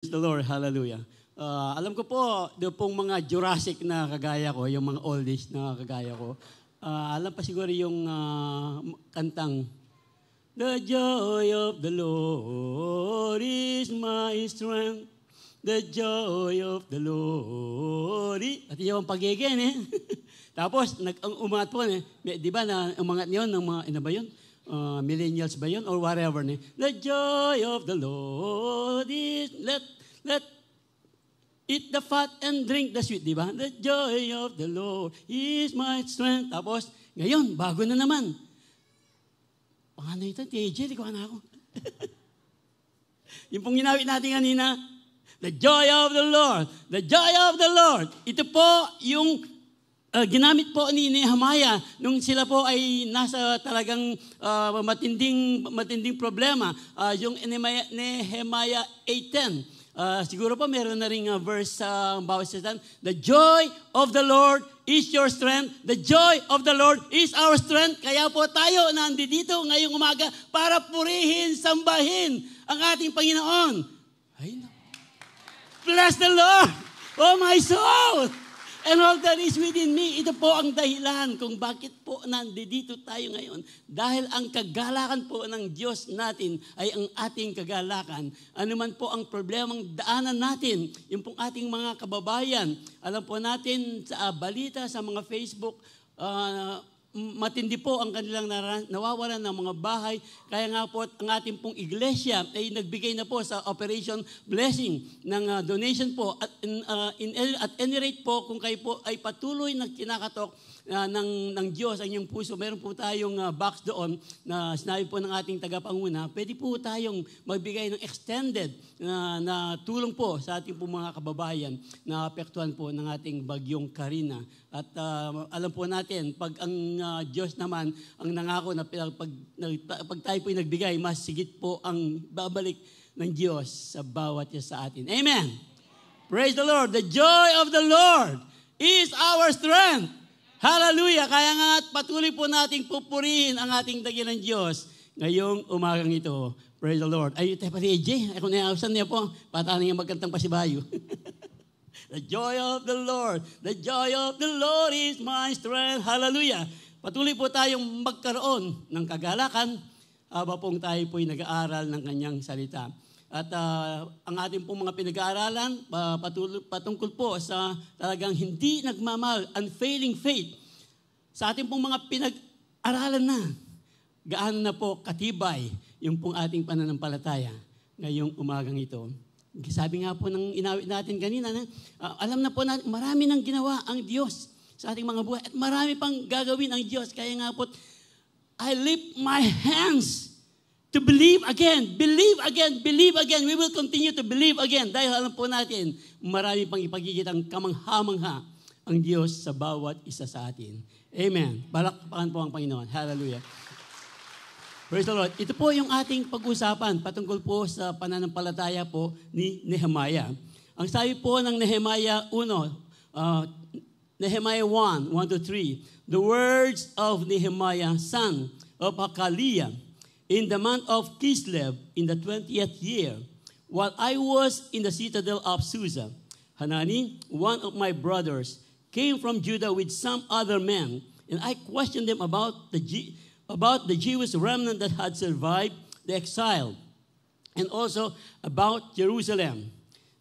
Praise the Lord, hallelujah. Alam ko po, doon pong mga Jurassic na kagaya ko, yung mga oldies na kagaya ko, alam pa siguro yung kantang, The joy of the Lord is my strength. The joy of the Lord is... At yung pagiging eh. Tapos, umangat po eh. Di ba na umangat yun ng mga, ano ba yun? Millennials ba yun? Or whatever. Eh. The joy of the Lord is... Let eat the fat and drink the sweet, di ba? The joy of the Lord is my strength. Tapos, ngayon, bago na naman. Paano ito? TJ, di ko na ako. Yung pong ginawit natin kanina, the joy of the Lord. The joy of the Lord. Ito po yung ginamit po ni Nehemiah nung sila po ay nasa talagang matinding problema. Yung Nehemiah 8:10. Siguro po meron na rin verse sa bawat satan. The joy of the Lord is your strength. The joy of the Lord is our strength. Kaya po tayo nandito ngayong umaga para purihin, sambahin ang ating Panginoon. Ay, bless the Lord, oh my soul, and all that is within me. Ito po ang dahilan kung bakit po nandito tayo ngayon. Dahil ang kagalakan po ng Diyos natin ay ang ating kagalakan. Ano man po ang problemang daanan natin, yung pong ating mga kababayan, alam po natin sa balita, sa mga Facebook, matindi po ang kanilang nawawalan ng mga bahay. Kaya nga po ang ating pong iglesia ay nagbigay na po sa Operation Blessing ng donation po. At any rate po, kung kayo po ay patuloy na kinakatok ng Diyos ang inyong puso, meron po tayong box doon na sinabi po ng ating tagapanguna, pwede po tayong magbigay ng extended na tulong po sa ating po mga kababayan na apektuhan po ng ating bagyong Karina. At alam po natin, pag ang Diyos naman ang nangako na pag tayo po'y nagbigay, mas sigit po ang babalik ng Diyos sa bawat isa sa atin. Amen! Praise the Lord! The joy of the Lord is our strength! Hallelujah! Kaya nga patuloy po nating pupurihin ang ating dakilang Diyos ngayong umagang ito. Praise the Lord! Ay, tayo pati AJ, ako na-ausan niya po, paano nga magkantang pasibayo. The joy of the Lord, the joy of the Lord is my strength. Hallelujah! Patuloy po tayong magkaroon ng kagalakan habang pong tayo po'y nag-aaral ng kanyang salita. At ang ating pong mga pinag-aaralan patungkol po sa talagang hindi nagmamahal, unfailing faith. Sa ating pong mga pinag-aralan na, gaano na po katibay yung pong ating pananampalataya ngayong umagang ito. Sabi nga po ng inawit natin kanina, alam na po natin, marami nang ginawa ang Diyos sa ating mga buhay at marami pang gagawin ang Diyos. Kaya nga po, I lift my hands to believe again, believe again, believe again. We will continue to believe again dahil alam po natin, marami pang ipagkikitang kamangha-mangha ang Diyos sa bawat isa sa atin. Amen. Palakpakan po ang Panginoon. Hallelujah. Praise the Lord. Ito po yung ating pag-usapan patungkol po sa pananampalataya po ni Nehemiah. Ang sabi po ng Nehemiah 1, Nehemiah 1:1-3, the words of Nehemiah, son of Hakaliah, in the month of Kislev, in the 20th year, while I was in the citadel of Susa, Hanani, one of my brothers, came from Judah with some other men, and I questioned them about the Jewish remnant that had survived the exile, and also about Jerusalem.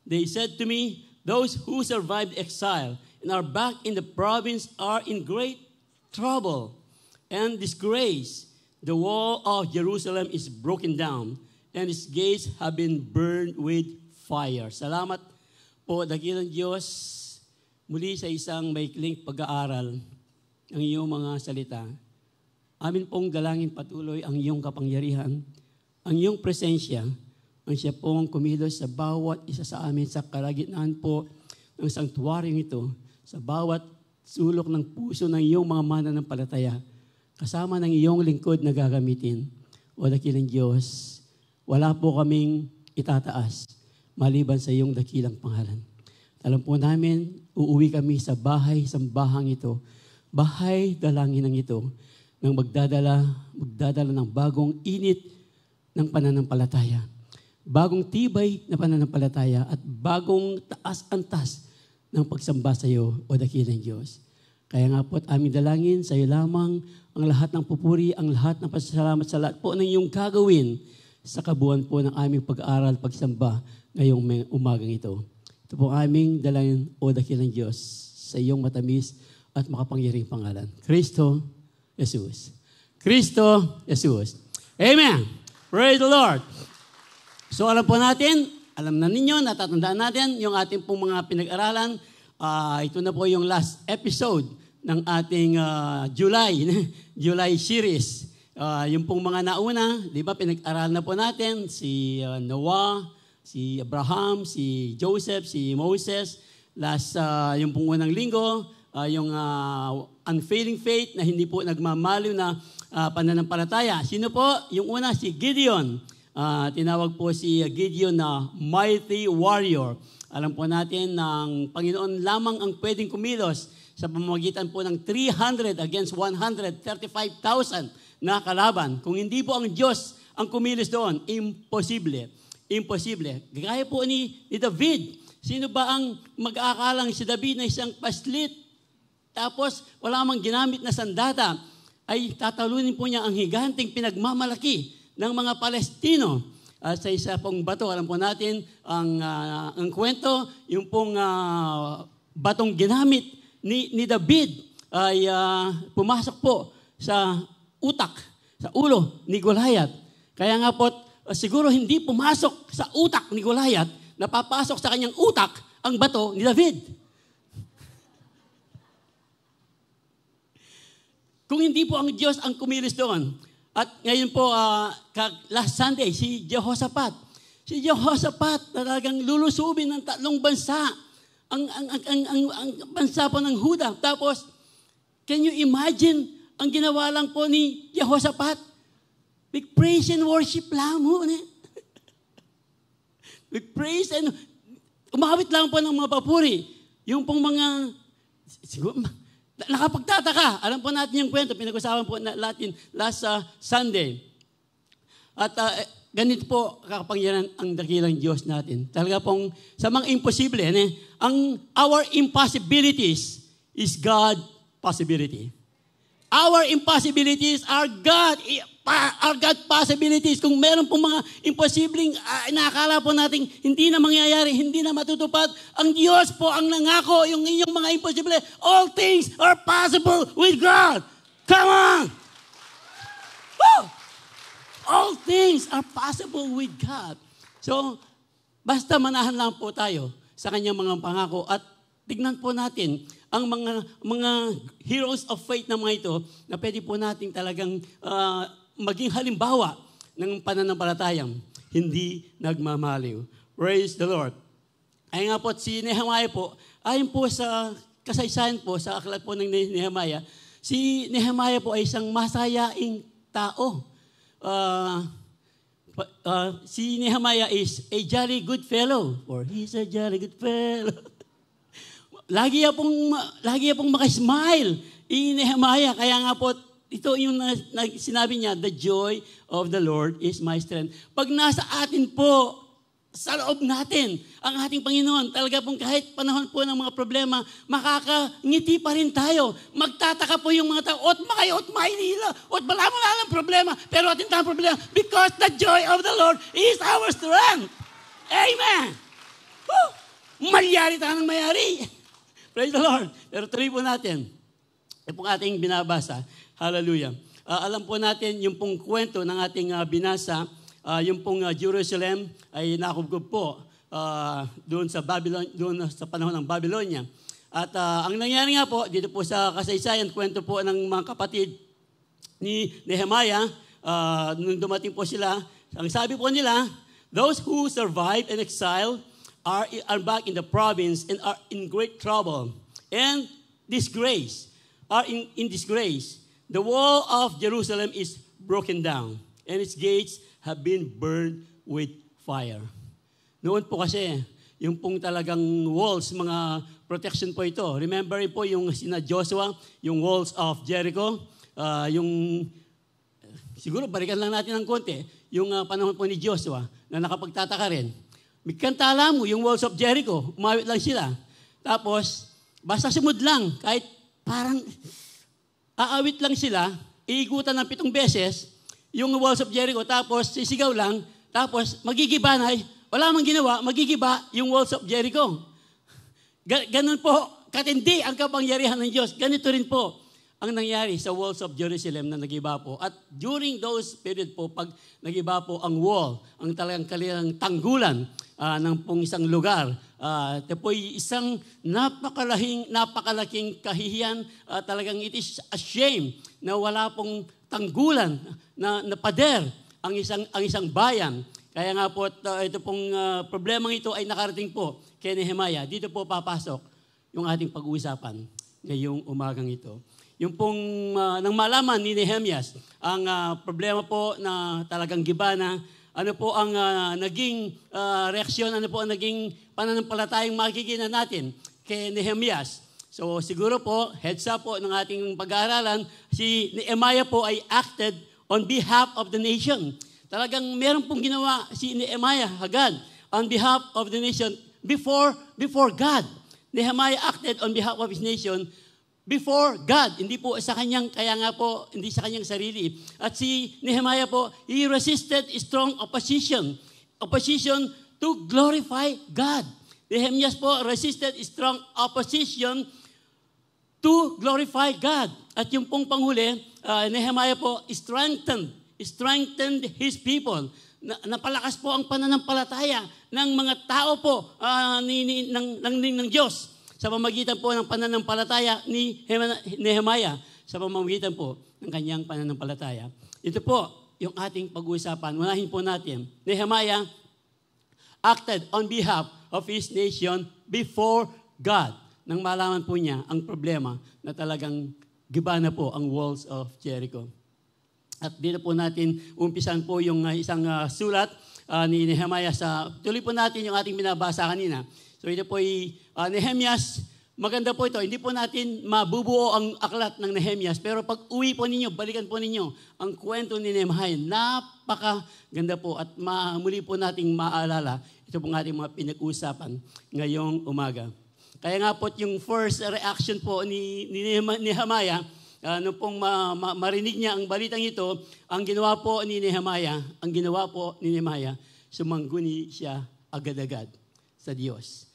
They said to me, those who survived the exile and are back in the province are in great trouble and disgrace. The wall of Jerusalem is broken down, and its gates have been burned with fire. Salamat po, dakilang Diyos, muli sa isang maikling pag-aaral ng iyong mga salita. Amin pong dalangin patuloy ang iyong kapangyarihan, ang iyong presensya, ang siya pong kumilos sa bawat isa sa amin sa kalagitnaan po ng sanktuaryong ito, sa bawat sulok ng puso ng iyong mga mananampalataya, kasama ng iyong lingkod na gagamitin. O dakilang Diyos, wala po kaming itataas maliban sa iyong dakilang pangalan. Alam po namin, uuwi kami sa bahay, sambahang ito, bahay dalangin ng ito, nang magdadala ng bagong init ng pananampalataya. bagong tibay na pananampalataya at bagong taas-antas ng pagsamba sa iyo, o dakilang Diyos. Kaya nga po at aming dalangin sa iyo lamang ang lahat ng pupuri, ang lahat ng pasasalamat sa lahat po ng iyong gagawin sa kabuuan po ng aming pag-aaral, pagsamba ngayong umagang ito. Ito po aming dalangin, o dakilang Diyos, sa iyong matamis at makapangyarihang pangalan. Kristo Jesus. Kristo Jesus. Amen. Praise the Lord. So alam po natin, alam na ninyo, natatandaan natin yung ating pong mga pinag-aralan. Ito na po yung last episode ng ating July series. Yung pong mga nauna, di ba, pinag-aralan na po natin si Noah, si Abraham, si Joseph, si Moses. Yung pong unang linggo, yung unfailing faith na hindi po nagmamaliw na pananampalataya. Sino po? Yung una, si Gideon. Tinawag po si Gideon na mighty warrior. Alam po natin ng Panginoon lamang ang pwedeng kumilos sa pamamagitan po ng 300 against 135,000 na kalaban. Kung hindi po ang Diyos ang kumilos doon, imposible. Imposible. Gaya po ni David. Sino ba ang mag-aakalang si David na isang paslit? Tapos wala mang ginamit na sandata, ay tatalunin po niya ang higanting pinagmamalaki ng mga Palestino. Sa isa pong bato, alam po natin ang kwento, yung pong batong ginamit ni David ay pumasok po sa utak, sa ulo ni Goliath. Kaya nga po, siguro hindi pumasok sa utak ni Goliath, napapasok sa kanyang utak ang bato ni David. Kung hindi po ang Diyos ang kumilos doon. At ngayon po, last Sunday, si Jehoshaphat. Si Jehoshaphat talagang lulusubin ng 3 bansa. Ang bansa po ng Huda. Tapos, can you imagine ang ginawa lang po ni Jehoshaphat? Big praise and worship lang mo. Big praise and umawit lang po ng mga papuri. Yung pong mga, siguro, nakapagtataka. Alam po natin yung kwento. Pinag-usapan po natin last Sunday. At ganito po kakapangyarihan ang dakilang Diyos natin. Talaga pong sa mga imposible, our impossibilities is God possibility. Our impossibilities are God possibilities. Kung meron pong mga imposibleng inaakala po natin hindi na mangyayari, hindi na matutupad, ang Diyos po ang nangako, yung inyong mga imposible, all things are possible with God. Come on! Woo! All things are possible with God. So, basta manahan lang po tayo sa kanyang mga pangako at tignan po natin ang mga heroes of faith na mga ito na pwede po natin talagang maging halimbawa ng pananampalatayang hindi nagmamaliw. Praise the Lord. Ay nga po, si Nehemiah po, ayon po sa kasaysayan po, sa aklat po ng Nehemiah, si Nehemiah po ay isang masayaing tao. Si Nehemiah is a jolly good fellow, or he's a jolly good fellow. Lagi pong makasmile in Nehemiah. Kaya nga po, ito yung sinabi niya, the joy of the Lord is my strength. Pag nasa atin po, sa loob natin, ang ating Panginoon, talaga pong kahit panahon po ng mga problema, makakangiti pa rin tayo. Magtataka po yung mga tao, ot mahinila, ot wala lang problema, pero atin tayong problema, because the joy of the Lord is our strength. Amen! Woo! Mayari tayo ng mayari. Praise the Lord. Pero tuloy po natin. Ito pong ating binabasa. Hallelujah. Alam po natin yung pong kwento ng ating binasa, yung pong Jerusalem ay nakubgob po doon sa Babylon, doon sa panahon ng Babylonia. At ang nangyari nga po, dito po sa kasaysayan, kwento po ng mga kapatid ni Nehemiah, nung dumating po sila, ang sabi po nila, those who survived in exile are back in the province and are in great trouble and disgrace, are in disgrace. The wall of Jerusalem is broken down and its gates have been burned with fire. Noon po kasi, yung pong talagang walls, mga protection po ito. Remember po yung sina Joshua, yung walls of Jericho, siguro balikan lang natin ng konti, yung panahon po ni Joshua. na nakapagtataka rin. Mikantala mo yung walls of Jericho, umawit lang sila. Tapos, basta sumud lang, kahit parang aawit lang sila, iigutan ng 7 beses, yung walls of Jericho, tapos sisigaw lang, tapos magigiba na, wala mang ginawa, magigiba yung walls of Jericho. Ganun po, katindi ang kapangyarihan ng Diyos. Ganito rin po ang nangyari sa walls of Jerusalem na nagiba po. At during those period po, pag nagiba po ang wall, ang talagang kanilang tanggulan ng pong isang lugar, ito po isang napakalaking kahihiyan, talagang it is a shame na wala pong tanggulan na pader ang isang bayan. Kaya nga po, ito pong problemang ito ay nakarating po kay Nehemiah. Dito po papasok yung ating pag-uusapan ngayong umagang ito. Yung pong nang malaman ni Nehemiah ang problema po na talagang giba na, ano po ang naging reaksyon, ano po ang naging pananampalatayang makikita natin kay Nehemiah. So siguro po, heads up po ng ating pag-aaralan, si Nehemiah po ay acted on behalf of the nation. Talagang meron pong ginawa si Nehemiah agad on behalf of the nation before God. Nehemiah acted on behalf of his nation before God. Hindi po sa kanyang, kaya nga po, hindi sa kanyang sarili. At si Nehemiah po, he resisted strong opposition. Opposition to glorify God. Nehemiah po resisted strong opposition to glorify God. At yung pong panghuli, Nehemiah po strengthened his people. Napalakas po ang pananampalataya ng mga tao po ng Diyos sa pamamagitan po ng pananampalataya ni Nehemiah, sa pamamagitan po ng kanyang pananampalataya. Ito po yung ating pag-uusapan. Unahin po natin. Nehemiah acted on behalf of his nation before God. Nang malaman po niya ang problema na talagang giba na po ang walls of Jericho. At dito po natin umpisan po yung isang sulat ni Nehemiah tuloy po natin yung ating binabasa kanina. So ito po ay Nehemiah, maganda po ito. Hindi po natin mabubuo ang aklat ng Nehemiah, pero pag uwi po ninyo, balikan po ninyo ang kwento ni Nehemiah. Napakaganda po at muli po nating maaalala ito pong ating mga pinag-usapan ngayong umaga. Kaya nga po yung first reaction po ni Nehemiah, nung pong marinig niya ang balitang ito, ang ginawa po ni Nehemiah, sumangguni siya agad-agad sa Diyos.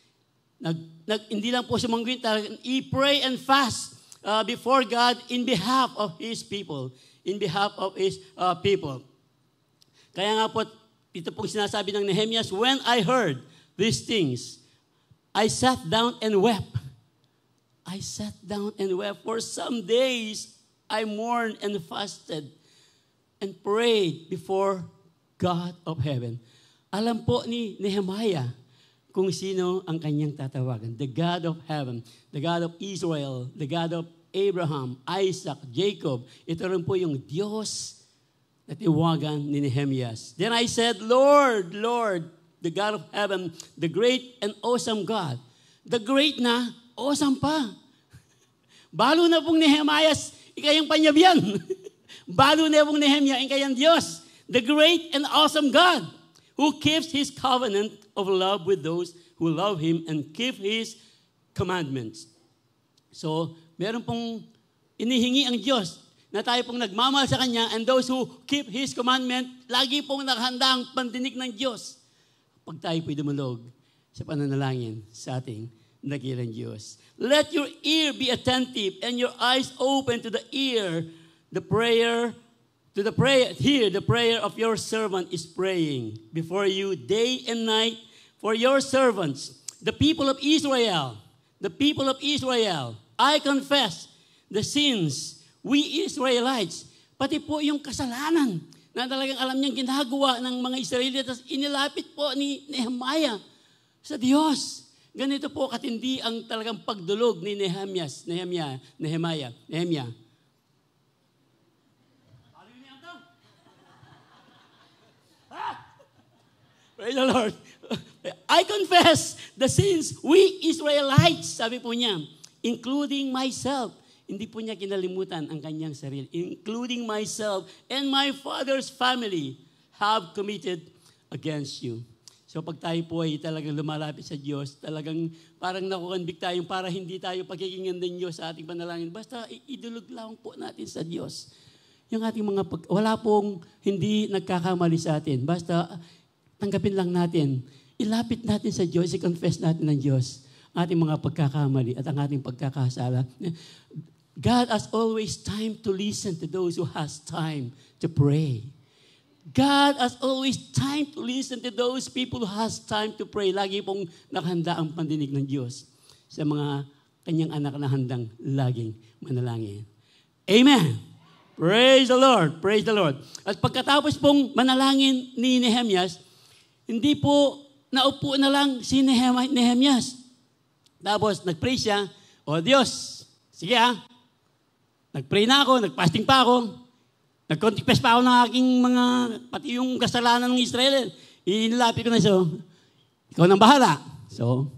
Hindi lang po sumangguni, he pray and fast before God in behalf of His people. In behalf of His people. Kaya nga po, ito pong sinasabi ng Nehemiah, when I heard these things, I sat down and wept. I sat down and wept. For some days, I mourned and fasted and prayed before God of heaven. Alam po ni Nehemiah kung sino ang kanyang tatawagan. The God of heaven, the God of Israel, the God of Abraham, Isaac, Jacob. Ito rin po yung Diyos na tiwagan ni Nehemiah. Then I said, Lord, Lord, the God of heaven, the great and awesome God. The great na, awesome pa. Balo na pong Nehemiah, ikayang panyabyan. Balo na pong Nehemiah, ikayang Diyos. The great and awesome God who keeps His covenant of love with those who love Him and keep His commandments. So, meron pong inihingi ang Diyos na tayo pong nagmamahal sa Kanya, and those who keep His commandment, lagi pong nakahanda ang pandinig ng Diyos. Pag tayo po'y dumulog sa pananalangin sa ating dakilang Diyos. Let your ear be attentive and your eyes open to the ear. The prayer of your servant is praying before you day and night for your servants, the people of Israel. The people of Israel. I confess the sins, we Israelites, pati po yung kasalanan na talagang alam niyang ginagawa ng mga Israelitas, inilapit po ni Nehemiah sa Diyos. Ganito po katindi ang talagang pagdulog ni Nehemiah. Praise the Lord. I confess the sins, we Israelites, sabi po niya, including myself. Hindi po niya kinalimutan ang kanyang sarili. Including myself and my father's family have committed against you. So pag tayo po ay talagang lumalapit sa Diyos, talagang parang nakukonvict tayo para hindi tayo pagkikinggan ng Diyos sa ating panalangin. Basta idulog lang po natin sa Diyos. Yung ating wala pong hindi nagkakamali sa atin. Basta tanggapin lang natin. Ilapit natin sa Diyos, i-confess natin ng Diyos ating mga pagkakamali at ang ating pagkakasala. God has always time to listen to those who has time to pray. God has always time to listen to those people who has time to pray. Lagi pong nakahanda ang pandinig ng Diyos sa mga kanyang anak na handang laging manalangin. Amen! Praise the Lord! Praise the Lord! At pagkatapos pong manalangin ni Nehemias, hindi po naupo na lang si Nehemias. Tapos nag-pray siya, O Diyos, sige nag-pray na ako, nag-fasting pa ako, nag-confess pa ako ng aking pati yung kasalanan ng Israel. Inilapit ko na siya, ikaw nang bahala. So,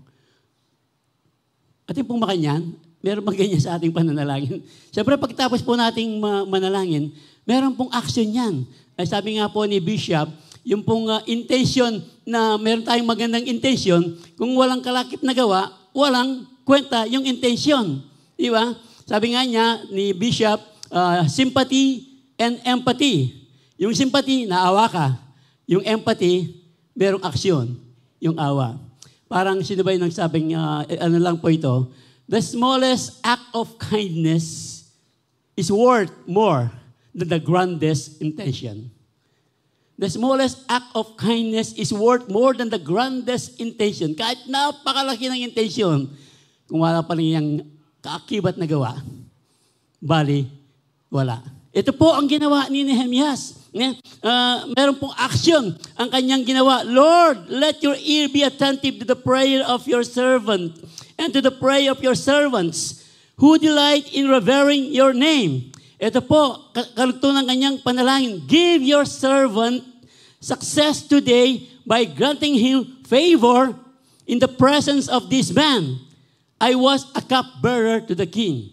ating pong makanyan, meron bang ganyan sa ating pananalangin? Siyempre, pagtapos po nating manalangin, meron pong action yan. Ay sabi nga po ni Bishop, yung pong intention na meron tayong magandang intention, kung walang kalakip na gawa, walang kwenta yung intention. Di ba? Sabi nga niya ni Bishop, sympathy and empathy. Yung sympathy, naawa ka. Yung empathy, merong aksyon. Yung awa. Parang sino ba yung nagsabing, ano lang po ito, the smallest act of kindness is worth more than the grandest intention. The smallest act of kindness is worth more than the grandest intention. Kahit napakalaki ng intention, kung wala pa rin yung kaakibat na gawa, bali, wala. Ito po ang ginawa ni Nehemias. Meron pong action ang kanyang ginawa. Lord, let your ear be attentive to the prayer of your servant and to the prayer of your servants who delight in revering your name. Ito po, karugtong ng kanyang panalangin. Give your servant success today by granting him favor in the presence of this man. I was a cupbearer to the king.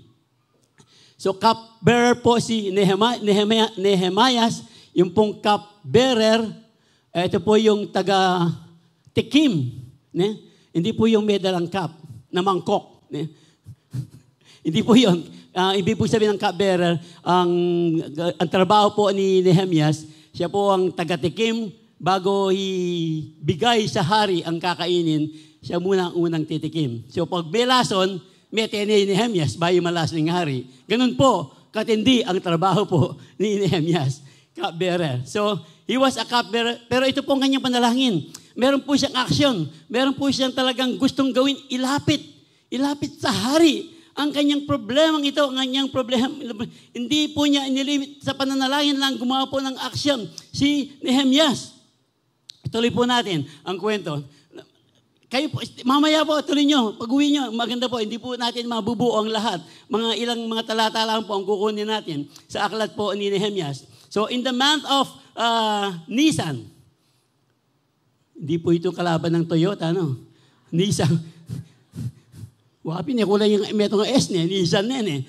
So cupbearer po si Nehemias, yung pong cupbearer, ito po yung taga-tikim. Hindi po yung may dalang cup na mangkok. Hindi po yun. Ibig po sabihin ng cupbearer, ang trabaho po ni Nehemias, siya po ang taga-tikim bago ibigay sa hari ang kakainin, siya muna ang unang titikim. So pag may lason, may ni Nehemias, bayo malas ng hari. Ganun po, katindi ang trabaho po ni Nehemias, cupbearer. So, he was a cupbearer, pero ito po ang kanyang panalangin. Meron po siyang action, meron po siyang talagang gustong gawin, ilapit sa hari. Ang kanyang problemang ito, ang kanyang problema, hindi po niya inilimit sa pananalangin lang, gumawa po ng action. Si Nehemias, ituloy po natin ang kwento. Kayo po, mamaya po, tuloy nyo, pag-uwi nyo, maganda po, hindi po natin mabubuo ang lahat. Ilang mga talata lang po ang kukunin natin sa aklat po ni Nehemias. So, in the month of Nisan, hindi po ito kalaban ng Toyota, no? Nisan. Wapi niya, kulay yung metong S niya, Nisan na yan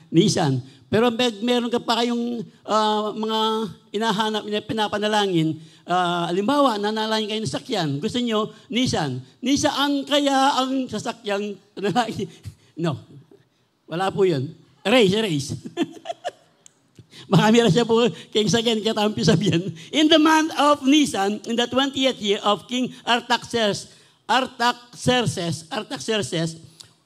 Nisan. Pero meron ka pa kayong mga inahanap, pinapanalangin. Halimbawa, nanalangin kayo ng sakyan. Gusto nyo, Nissan. Nissan kaya ang sasakyang panalangin? No. Wala po yun. Erase. Baka meron siya po, King Sagan, katampi sabihan. In the month of Nisan, in the 20th year of King Artaxerxes,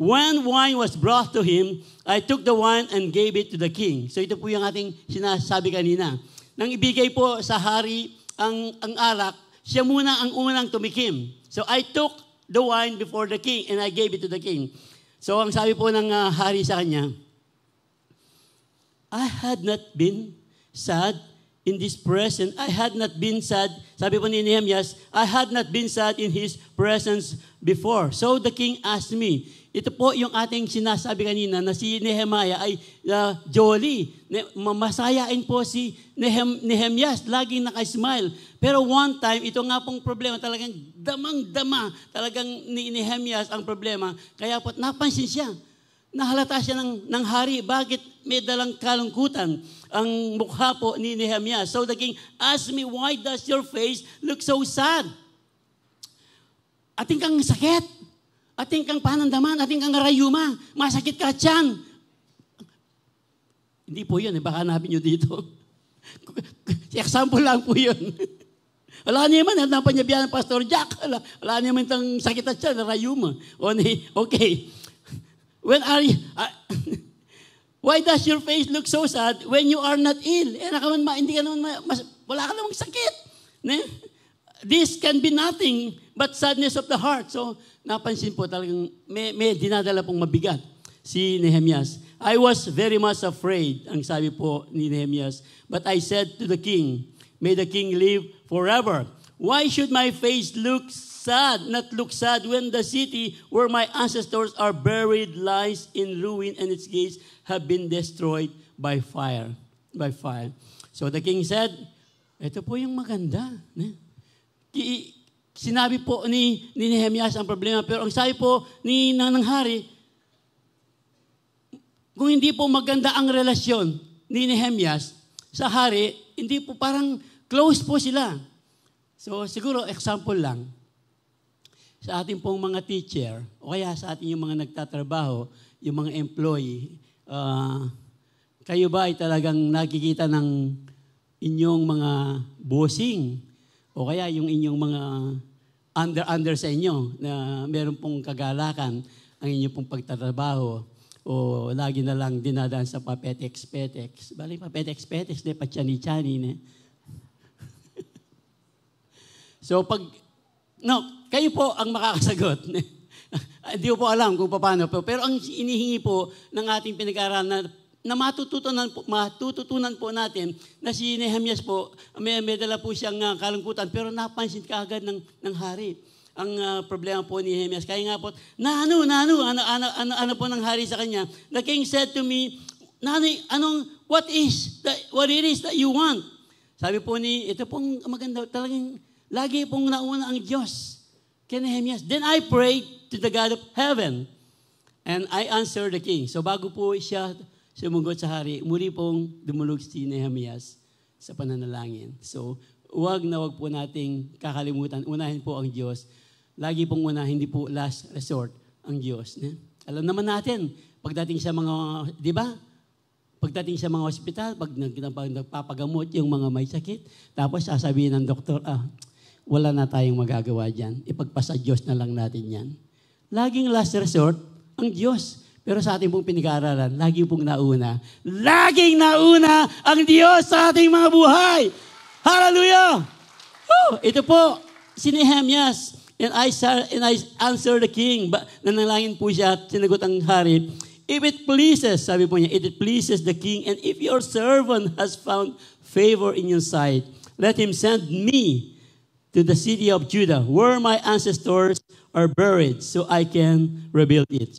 when wine was brought to him, I took the wine and gave it to the king. So ito po yung ating sinasabi kanina. Nang ibigay po sa hari ang alak, siya muna ang unang tumikim. So I took the wine before the king and I gave it to the king. So ang sabi po ng hari sa kanya, I had not been sad in this presence. I had not been sad. Sabi po ni Nehemias, I had not been sad in his presence before. So the king asked me, ito po yung ating sinasabi kanina na si Nehemiah ay jolly. Masayain po si Nehemias, laging naka-smile. Pero one time, ito nga pong problema, talagang damang-dama, talagang ni Nehemias ang problema. Kaya po napansin siya. nahalata siya ng hari. Bakit may dalang kalungkutan ang mukha po ni Nehemias? So the king asked me, why does your face look so sad? Ating kang sakit. Ating kang panandaman. Ating kang rayuma. Masakit ka tiyan. Hindi po yun. Baka hanapin nyo dito. Example lang po yun. Wala niya man, napanyabihan ng Pastor Jack. Wala niya man itong sakit at siya, rayuma. Okay. When are you... why does your face look so sad when you are not ill? Hindi ka naman, wala ka namang sakit. This can be nothing but sadness of the heart. So, napansin po talagang may dinadala pong mabigat si Nehemias. I was very much afraid, ang sabi po ni Nehemias. But I said to the king, may the king live forever. Why should my face look sad, not look sad when the city where my ancestors are buried lies in ruin and its gates have been destroyed by fire. So the king said, ito po yung maganda. Sinabi po ni Nehemias ang problema, pero ang sabi po ng hari, kung hindi po maganda ang relasyon ni Nehemias sa hari, hindi po parang close po sila. So siguro example lang, sa ating pong mga teacher, o kaya sa ating yung mga nagtatrabaho, yung mga employee, kayo ba ay talagang nakikita ng inyong mga bossing, o kaya yung inyong mga under sa inyo na meron pong kagalakan ang inyong pong pagtatrabaho, o lagi na lang dinadaan sa papetex-petex. Bali, papetex-petex, patsani-tsani. So, kayo po ang makakasagot. Hindi ko po alam kung paano. Pero ang inihingi po ng ating pinag-aaralan na matututunan po natin na si Nehemias po, may dala po siyang kalungkutan, pero napansin kaagad ng hari. Ang problema po ni Nehemias. Kaya nga po, ano po ng hari sa kanya? The king said to me, what it is that you want? Sabi po ito pong maganda, talagang lagi pong nauna ang Diyos kay Nehemias. Then I prayed to the God of heaven, and I answered the king. So bago po siya sumugot sa hari, muli pong dumulog si Nehemias sa pananalangin. So, wag po nating kakalimutan. Unahin po ang Diyos. Lagi pong hindi po last resort ang Diyos. Alam naman natin, pagdating sa mga, di ba? Pagdating sa mga ospital, pag nagpapagamot yung mga may sakit, tapos sasabihin ng doktor, wala na tayong magagawa dyan. Ipagpasa Diyos na lang natin yan. Laging last resort ang Diyos. Pero sa ating pong pinag-aaralan, lagi pong nauna. Laging nauna ang Diyos sa ating mga buhay. Hallelujah! Ito po, si Nehemias. And I answered the king. Nanalangin po siya at sinagot ang hari. If it pleases, sabi po niya, if it pleases the king, and if your servant has found favor in your sight, let him send me to the city of Judah, where my ancestors are buried, so I can rebuild it.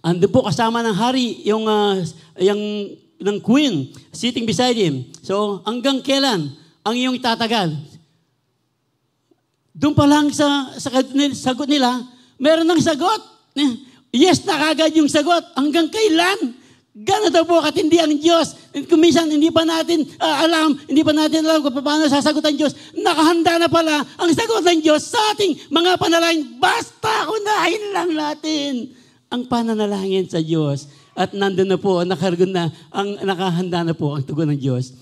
Ando po kasama ng hari, yung ng queen, sitting beside him. So, hanggang kailan ang iyong itatagal? Doon pa lang sa sagot nila, meron ng sagot. Yes na kagad yung sagot. Hanggang kailan? Gano'n daw po katindi ang Diyos. Kung minsan hindi pa natin alam kung paano sasagot ang Diyos, nakahanda na pala ang sagot ng Diyos sa ating mga panalangin. Basta unahin lang natin ang pananalangin sa Diyos. At nandun na po, nakargun na, nakahanda na po ang tugon ng Diyos.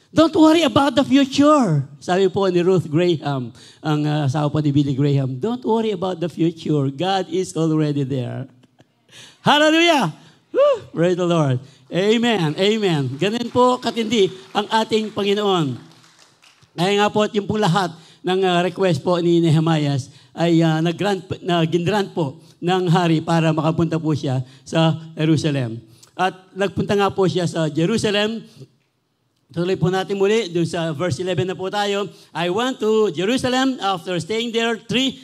Don't worry about the future. Sabi po ni Ruth Graham, ang asawa po ni Billy Graham, don't worry about the future. God is already there. Hallelujah! Woo! Praise the Lord. Amen. Amen. Ganun po katindi ang ating Panginoon. Kaya nga po, yung pong lahat ng request po ni Nehemias ay ginrant po ng hari para makapunta po siya sa Jerusalem. At nagpunta nga po siya sa Jerusalem. Tuloy po natin muli, doon sa verse 11 na po tayo. I went to Jerusalem after staying there three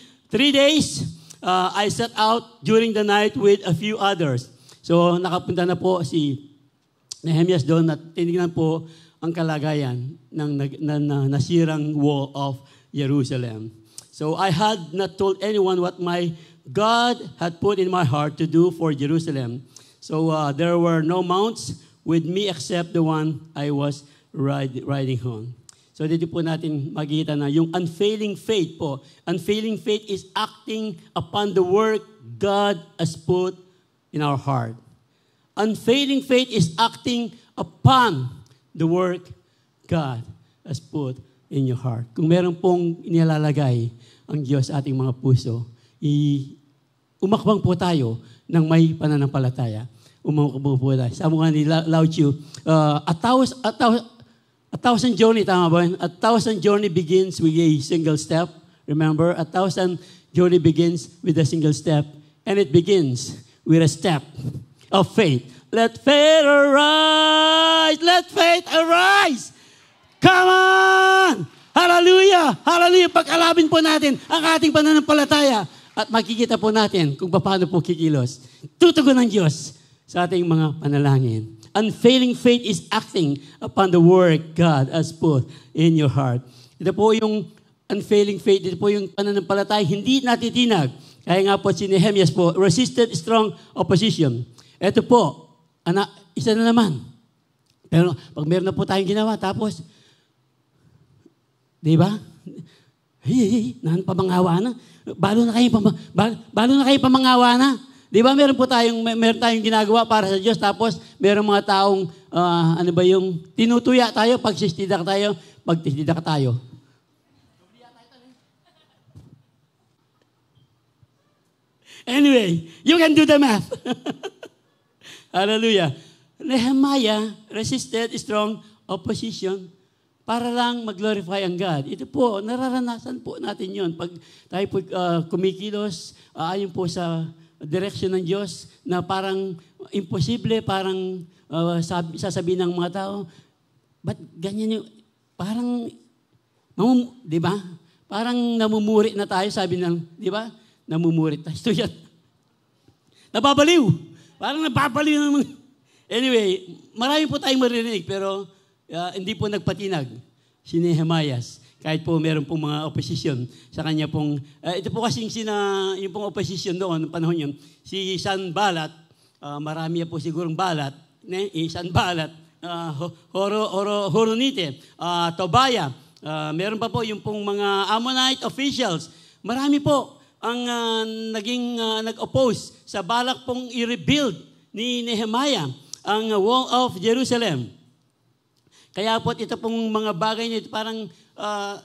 days. I set out during the night with a few others. So nakapunta na po si Nehemias doon at tinignan po ang kalagayan ng nasirang wall of Jerusalem. So I had not told anyone what my God had put in my heart to do for Jerusalem. So there were no mounts with me except the one I was riding on. So dito po natin makikita na yung unfailing faith po. Unfailing faith is acting upon the work God has put in our heart. Unfailing faith is acting upon the work God has put in your heart. Kung meron pong inilalagay ang Diyos sa ating mga puso, umakbang po tayo ng may pananampalataya. Umakbang po tayo. Sabi nga ni Lao Tzu, a thousand journey, tama ba? A thousand journey begins with a single step. Remember, a thousand journey begins with a single step. And it begins with a step of faith. Let faith arise! Let faith arise! Come on! Hallelujah! Hallelujah! Pagkalabin po natin ang ating pananampalataya at makikita po natin kung paano po kikilos. Tutugon ng Diyos sa ating mga panalangin. Unfailing faith is acting upon the work God has put in your heart. Ito po yung unfailing faith. Ito po yung pananampalataya hindi natitinag. Kaya nga po si Nehemias po, resisted strong opposition. Ito po, isa na naman. Pero pag meron na po tayong ginawa, tapos, di ba? Nahan pamangawa na. Balo na kayo pamangawa na. Di ba meron tayong ginagawa para sa Diyos, tapos meron mga taong, tinutuya tayo, pagsistidak tayo. Anyway, you can do the math. Hallelujah. Nehemiah resisted strong opposition para lang mag-glorify ang God. Ito po, nararanasan po natin yon. Pag tayo po kumikilos, ayon po sa direction ng Diyos na parang imposible, parang sasabihin ng mga tao, ba't ganyan yung, parang, di ba? Parang namumuri na tayo, sabi ng, di ba? Namumuri tayo. Ito yan. Napabaliw. Parang napabaliw naman. Anyway, marami po tayong maririnig, pero hindi po nagpatinag si Nehemias. Kahit po meron pong mga opposition sa kanya pong, ito po kasing yung pong opposition doon, panahon yun, si Sanballat, marami po sigurong balat, Sanballat, Horonite, Tobiah, meron pa po yung pong mga Ammonite officials. Marami po ang nag-oppose sa balak pong i-rebuild ni Nehemiah ang wall of Jerusalem. Kaya po ito pong mga bagay nito parang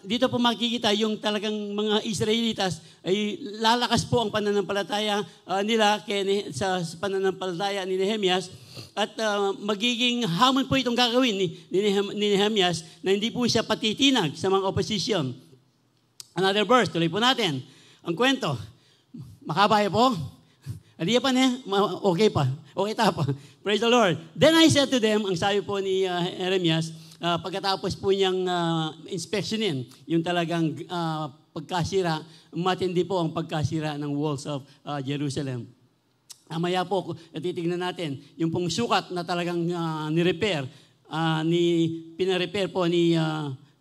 dito po makikita yung talagang mga Israelitas ay lalakas po ang pananampalataya nila sa pananampalataya ni Nehemias at magiging hamon po itong gagawin ni Nehemias na hindi po siya patitinag sa mga opposition. Another verse, tuloy po natin. Ang kwento, makabaya po? Hindi pa niya? Okay pa. Okay pa. Praise the Lord. Then I said to them, ang sabi po ni Nehemias, pagkatapos po niyang inspectionin, yung talagang pagkasira, matindi po ang pagkasira ng walls of Jerusalem. Maya po, titignan natin, yung pong sukat na talagang ni-repair, pina-repair po ni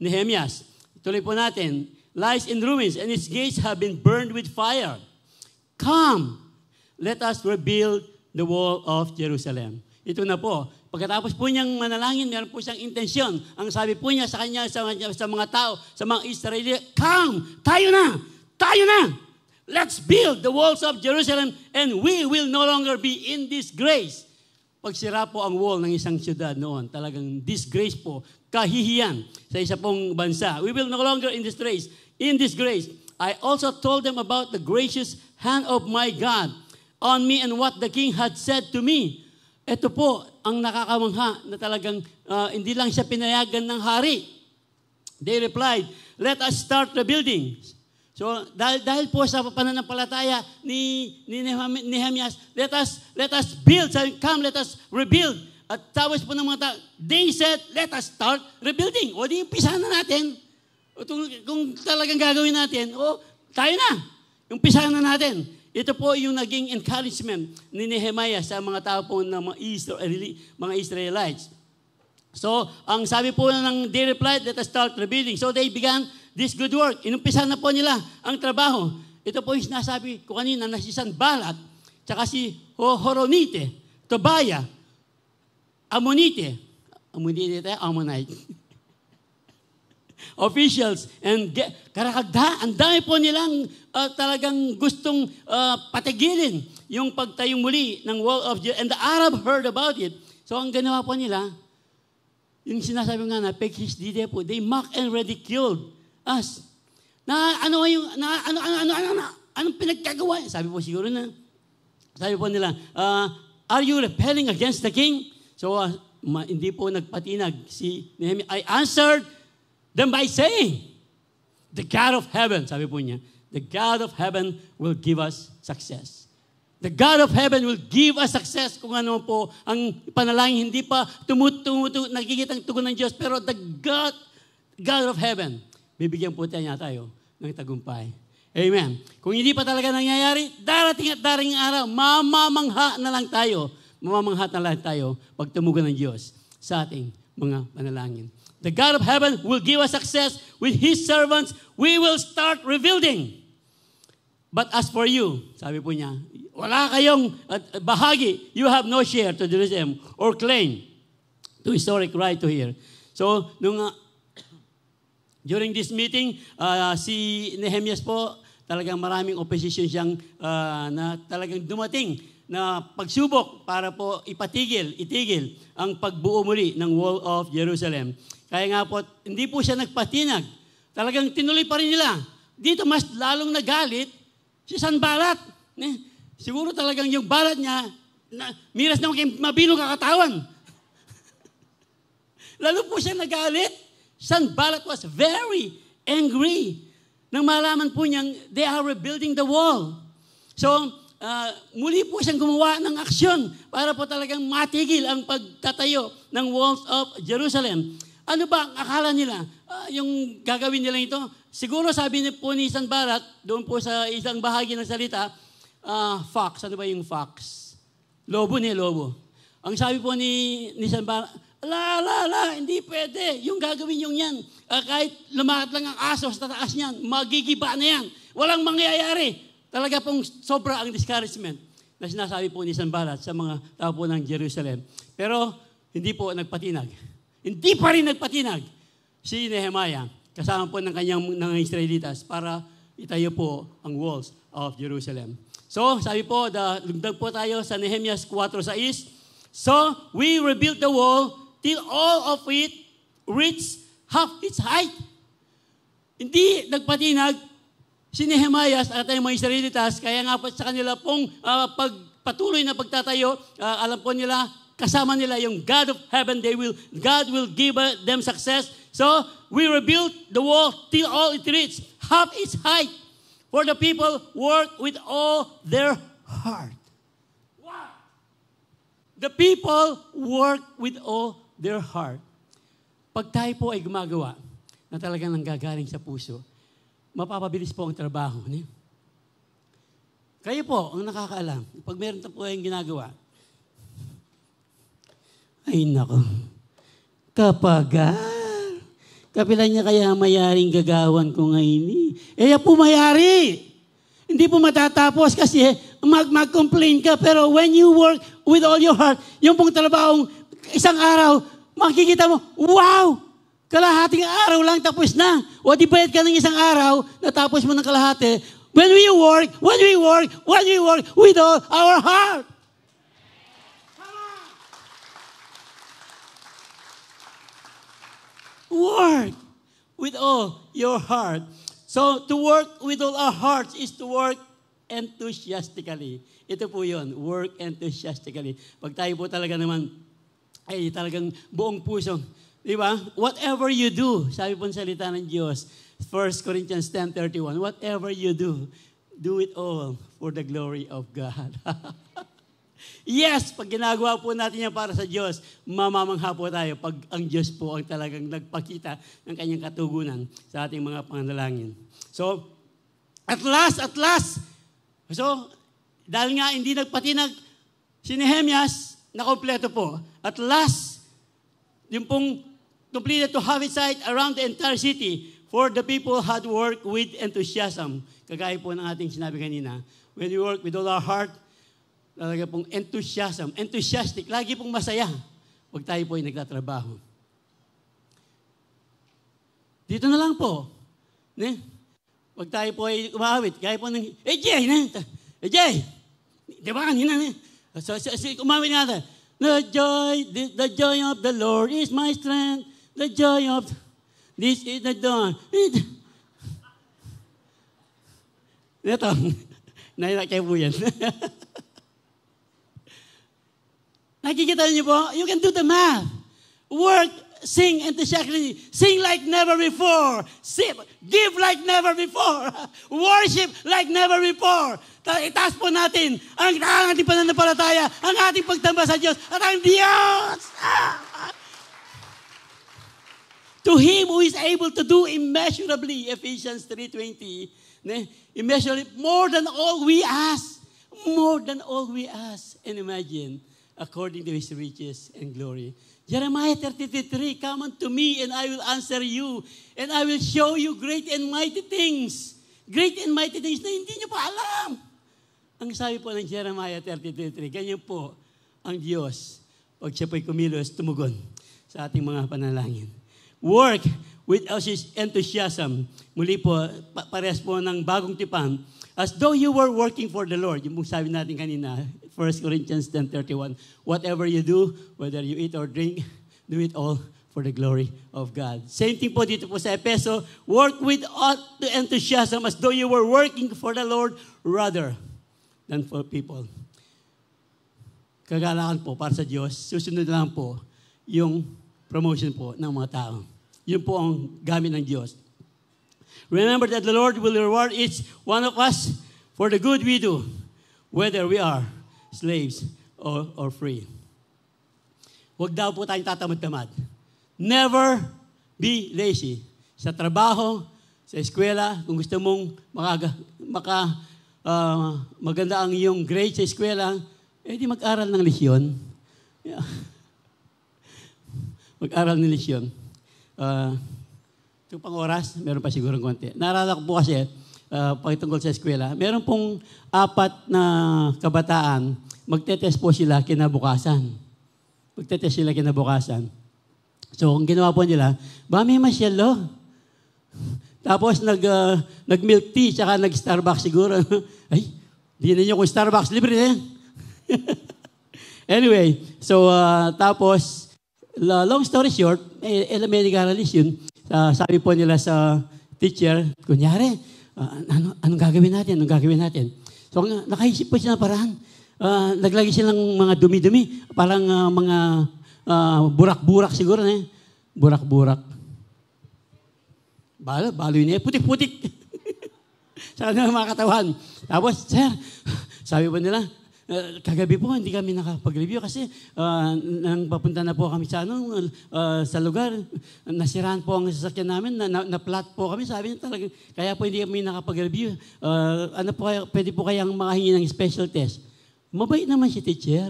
Nehemias. Tuloy po natin, lies in ruins and its gates have been burned with fire. Come, let us rebuild the wall of Jerusalem. Ito na po. Pagkatapos po niyang manalangin, meron po siyang intensyon. Ang sabi po niya sa kanya, sa mga tao, sa mga Israeli, come, tayo na! Let's build the walls of Jerusalem and we will no longer be in disgrace. Pagsira po ang wall ng isang siyudad noon, talagang disgrace po, kahihiyan sa isa pong bansa. We will no longer in disgrace. I also told them about the gracious hand of my God on me and what the king had said to me. Ito po ang nakakamangha na talagang hindi lang siya pinayagan ng hari. They replied, let us start rebuilding. So dahil po sa pananampalataya ni Nehemias, let us build. Come, let us rebuild. At tapos po ng mga tao, they said, let us start rebuilding. O di, umpisa na natin. Kung talagang gagawin natin, tayo na. Umpisa na natin. Ito po yung naging encouragement ni Nehemiah sa mga tao po ng mga Israelites. So, ang sabi po they replied, let us start rebuilding. So, they began this good work. Inumpisa na po nila ang trabaho. ito po yung sinasabi ko kanina na si Sanballat, tsaka si Horonite, Tobiah, Ammonite tayo, Ammonite. Officials, and karakagda, ang dami po nilang talagang gustong patigilin yung pagtayong muli ng wall of Jericho. And the Arab heard about it. So ang ginawa po nila, yung sinasabi nga na, Pekhisdide po, they mocked and ridiculed us. Anong pinagkagawa? Sabi po siguro na, sabi po nila, are you rebelling against the king? So, hindi po nagpatinag si Nehemiah. I answered them by saying, the God of heaven, sabi po niya, the God of heaven will give us success. The God of heaven will give us success kung ano po ang panalangin, hindi pa nagkikita ang tugon ng Diyos, pero the God of heaven, bibigyan po niya tayo ng tagumpay. Amen. Kung hindi pa talaga nangyayari, darating at darating araw, mamamangha na lang tayo pag tumugon ng Diyos sa ating mga panalangin. The God of heaven will give us success with His servants. We will start rebuilding. But as for you, sabi po niya, wala kayong bahagi. You have no share to Jerusalem or claim to historic right to here. So, during this meeting, si Nehemias po, talagang maraming opposition siyang na talagang dumating na pagsubok para po itigil ang pagbuo muli ng Wall of Jerusalem. Kaya nga po, hindi po siya nagpatinag. Talagang tinuloy pa rin nila. Dito mas lalong nagalit si Sanballat. Siguro talagang yung balat niya, miras na mabilog kakatawan. Lalo po siya nagalit. Sanballat was very angry nang malaman po niyang they are rebuilding the wall. So, muli po siyang gumawa ng aksyon para po talagang matigil ang pagtatayo ng walls of Jerusalem. Ano ba ang akala nila? Yung gagawin nila ito? Siguro sabi po ni Sanballat, doon po sa isang bahagi ng salita, fox. Ano ba yung fox? Lobo. Ang sabi po ni Sanballat, hindi pwede. Yung gagawin yung yan. Kahit lumakat lang ang aso sa taas niyan, magigiba na yan. Walang mangyayari. Talaga pong sobra ang discouragement na sinasabi po ni Sanballat sa mga tao po ng Jerusalem. Pero hindi po nagpatinag. Hindi pa rin nagpatinag si Nehemiah kasama po ng Israelitas para itayo po ang walls of Jerusalem. So, sabi po, lugdag po tayo sa Nehemiah 4:6. So, we rebuilt the wall till all of it reached half its height. Hindi nagpatinag si Nehemiah at ang mga Israelitas, kaya nga po sa kanila pong pagpatuloy na pagtatayo, alam po nila, kasama nila yung God of heaven, God will give them success. So, we rebuilt the wall till all it reached half its height. For the people worked with all their heart. Wow! The people worked with all their heart. Pag tayo po ay gumagawa na talagang nanggagaling sa puso, mapapabilis po ang trabaho. Kayo po ang nakakaalam. Pag meron po yung ginagawa, ay nako, kapilan niya kaya mayaring gagawan ko ngayon. Po mayari. Hindi po matatapos kasi mag-complain ka. Pero when you work with all your heart, yung pong trabahong isang araw, makikita mo, wow! Kalahating araw lang tapos na. O di bayad ka ng isang araw, natapos mo ng kalahati. When we work with all our heart. Work with all your heart. So, to work with all our hearts is to work enthusiastically. Ito po yun, work enthusiastically. Pag tayo po talaga naman, ay talagang buong puso. Di ba? Whatever you do, sabi po ng salita ng Diyos, 1 Corinthians 10:31, whatever you do it all for the glory of God. Yes, pag ginagawa po natin yan para sa Diyos, mamamangha po tayo pag ang Diyos po ang talagang nagpakita ng kanyang katugunan sa ating mga panalangin. So, at last, so, dahil nga hindi nagpatinag si Nehemias, nakompleto po. At last, yung pong completed to have its sight around the entire city, For the people had worked with enthusiasm. Kagaya po ng ating sinabi kanina. When we work with all our heart, talaga pong enthusiasm. Enthusiastic. Lagi pong masaya. Huwag tayo po ay nagtatrabaho. Dito na lang po. Ne? Huwag tayo po ay umawit. Kaya po ng, Jay! Jay! Di ba kanina? So, umawit natin. The joy of the Lord is my strength. The joy of this is the dawn. Ito, nailakay po yan. Nakikita niyo po? You can do the math. Work, sing enthusiastically. Sing like never before. Give like never before. Worship like never before. Itaas po natin ang ating pananampalataya, ang ating pagtamba sa Diyos, at ang Diyos. To Him who is able to do immeasurably, Ephesians 3:20, immeasurably, more than all we ask and imagine, according to His riches and glory. Jeremiah 33:3, come unto me and I will answer you, and I will show you great and mighty things. Great and mighty things na hindi nyo pa alam. Ang sabi po ng Jeremiah 33:3, ganyan po ang Diyos pag siya po'y kumilos, tumugon sa ating mga panalangin. Work with enthusiasm. Muli po, parehas po ng bagong tipan. As though you were working for the Lord. Yung sabi natin kanina, 1 Corinthians 10:31. Whatever you do, whether you eat or drink, do it all for the glory of God. Same thing po dito po sa Efeso. Work with enthusiasm as though you were working for the Lord rather than for people. Kagalakan po para sa Diyos. Susunod lang po yung promotion po ng mga tao. Yun po ang gamit ng Diyos. Remember that the Lord will reward each one of us for the good we do, whether we are slaves or free. Huwag daw po tayong tatamad-tamad. Never be lazy. Sa trabaho, sa eskwela, kung gusto mong maganda ang iyong grade sa eskwela, di mag-aral ng lesyon. Yeah. Mag-aral ng lesyon. Ito pang oras, meron pa siguro konti. Naalala ko po kasi, pagtungkol sa eskwela, meron pong 4 na kabataan, magtetest po sila kinabukasan. So, ang ginawa po nila, may masyalo. Tapos, nag-milk tea, tsaka nag-Starbucks siguro. Ay, di na nyo kung Starbucks, libre na yan. Anyway, so, tapos, long story short, elementary analyst yun, sabi po nila sa teacher, kunyari, anong gagawin natin? So, nakaisip po sila ng paraan. Naglagay silang mga dumi-dumi, parang mga burak-burak siguro. Burak-burak. Balo yun putik-putik. Sa kanila mga katawan. Tapos, sir, sabi po nila, kagabi po, hindi kami nakapag-review kasi nang papunta na po kami sa lugar, nasiraan po ang sasakyan namin, na-flat po kami, sabi niya talaga, kaya po hindi kami nakapag-review. Pwede po kayang makahingi ng special test. Mabait naman si teacher.